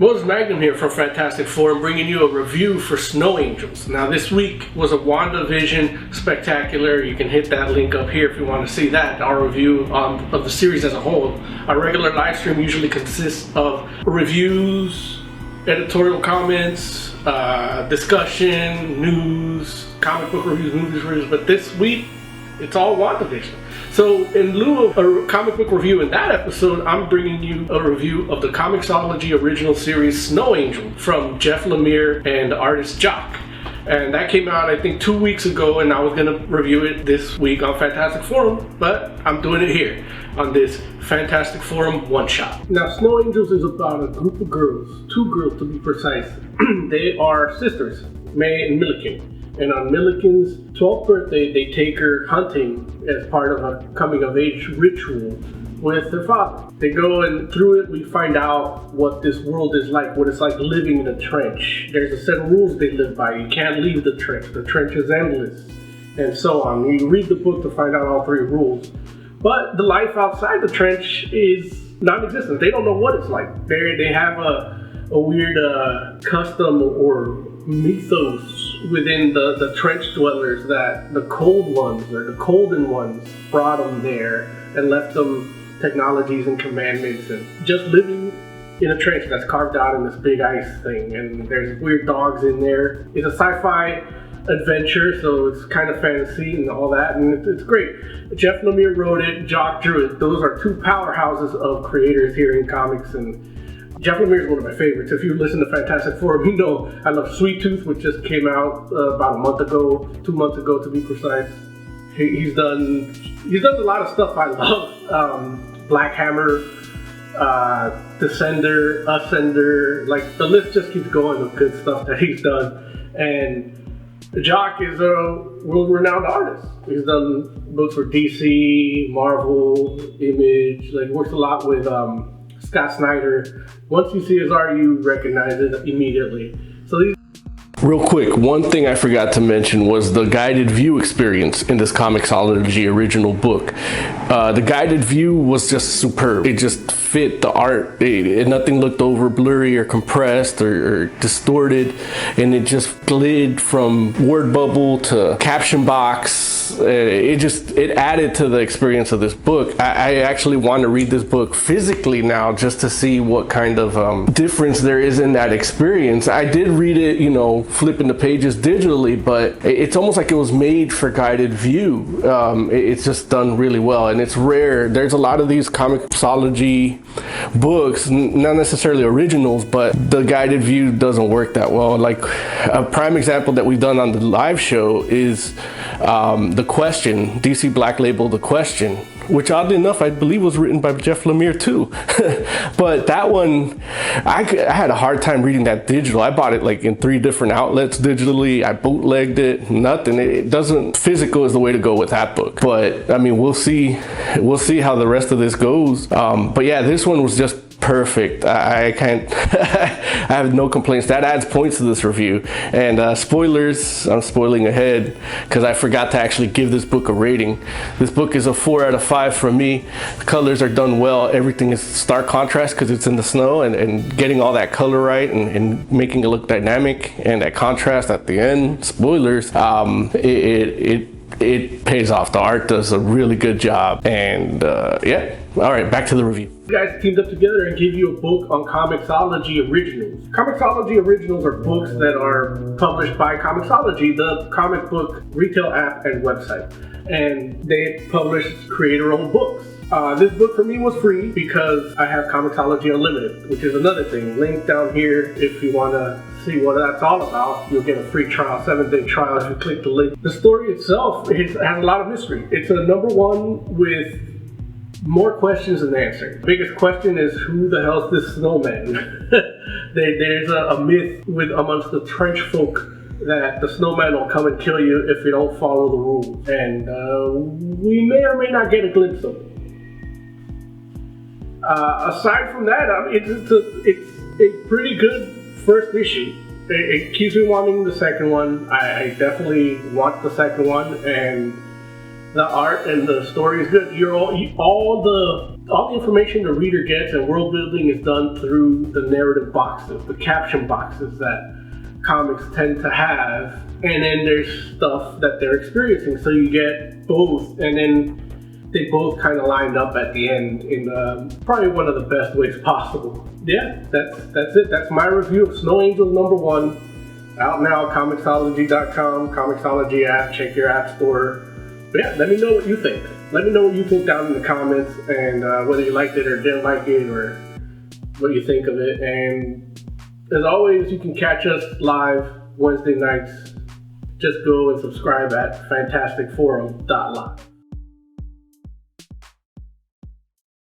Moses Magnum here from Fantastic Four. I'm bringing you a review for Snow Angels. Now this week was a WandaVision spectacular. You can hit that link up here if you want to see that, our review of the series as a whole. Our regular live stream usually consists of reviews, editorial comments, discussion, news, comic book reviews, movie reviews, but this week it's all WandaVision. So in lieu of a comic book review in that episode, I'm bringing you a review of the Comixology original series Snow Angel from Jeff Lemire and artist Jock. And that came out, I think, 2 weeks ago, and I was going to review it this week on Fantastic Forum, but I'm doing it here on this Fantastic Forum one-shot. Now, Snow Angels is about a group of girls, 2 girls to be precise. They are sisters, May and Milliken. And on Milliken's 12th birthday, they take her hunting as part of a coming-of-age ritual with their father. They go, and through it we find out what this world is like, what it's like living in a trench. There's a set of rules they live by. You can't leave the trench is endless, and so on. You read the book to find out all 3 rules. But the life outside the trench is non-existent. They don't know what it's like. They have a weird custom or mythos within the trench dwellers that the cold ones or the colden ones brought them there and left them technologies and commandments and just living in a trench that's carved out in this big ice thing. And there's weird dogs in there. It's a sci-fi adventure, so it's kind of fantasy and all that, and it's great. Jeff Lemire wrote it, Jock drew it. Those are 2 powerhouses of creators here in comics, and Jeff Lemire is one of my favorites. If you listen to Fantastic Four, you know I love Sweet Tooth, which just came out about a month ago, 2 months ago to be precise. He's done a lot of stuff I love. Black Hammer, Descender, Ascender, like the list just keeps going of good stuff that he's done. And Jock is a world-renowned artist. He's done books for DC, Marvel, Image, like works a lot with Scott Snyder. Once you see his art, you recognize it immediately. So these. Real quick, one thing I forgot to mention was the guided view experience in this Comixology original book. The guided view was just superb. It just fit the art. Nothing looked over blurry or compressed or distorted, and it just slid from word bubble to caption box. It added to the experience of this book. I actually want to read this book physically now just to see what kind of difference there is in that experience. I did read it, flipping the pages digitally, but it's almost like it was made for guided view. It's just done really well, and it's rare. There's a lot of these Comixology books, not necessarily originals, but the guided view doesn't work that well. Like a prime example that we've done on the live show is The Question, DC Black Label The Question, which oddly enough I believe was written by Jeff Lemire too. But that one, I had a hard time reading that digital. I bought it like in 3 different outlets digitally. I bootlegged it, nothing. It doesn't, physical is the way to go with that book. But I mean, we'll see how the rest of this goes. But yeah, this one was just perfect. I can't I have no complaints. That adds points to this review. And spoilers, I'm spoiling ahead because I forgot to actually give this book a rating. This book is a 4 out of 5 for me. The colors are done well. Everything is stark contrast because it's in the snow, and getting all that color right and making it look dynamic, and that contrast at the end, spoilers, it pays off. The art does a really good job, and yeah. All right, back to the review. You guys teamed up together and gave you a book on Comixology Originals. Comixology Originals are books that are published by Comixology, the comic book retail app and website. And they publish creator-owned books. This book for me was free because I have Comixology Unlimited, which is another thing. Link down here if you want to see what that's all about. You'll get a free trial, 7-day trial if you click the link. The story itself has a lot of mystery. It's a #1 with more questions than answers. The biggest question is, who the hell's this snowman? There's a myth amongst the trench folk that the snowman will come and kill you if you don't follow the rules. And we may or may not get a glimpse of it. Aside from that, it's a pretty good first issue. It keeps me wanting the second one. I definitely want the second one, and the art and the story is good. All the all the information the reader gets and world building is done through the narrative boxes, the caption boxes that comics tend to have, and then there's stuff that they're experiencing, so you get both, and then they both kind of lined up at the end in probably one of the best ways possible. Yeah, that's it. That's my review of Snow Angels #1. Out now, Comixology.com, Comixology app, check your app store. But yeah, let me know what you think. Let me know what you think down in the comments, and whether you liked it or didn't like it, or what you think of it. And as always, you can catch us live Wednesday nights. Just go and subscribe at fantasticforum.live.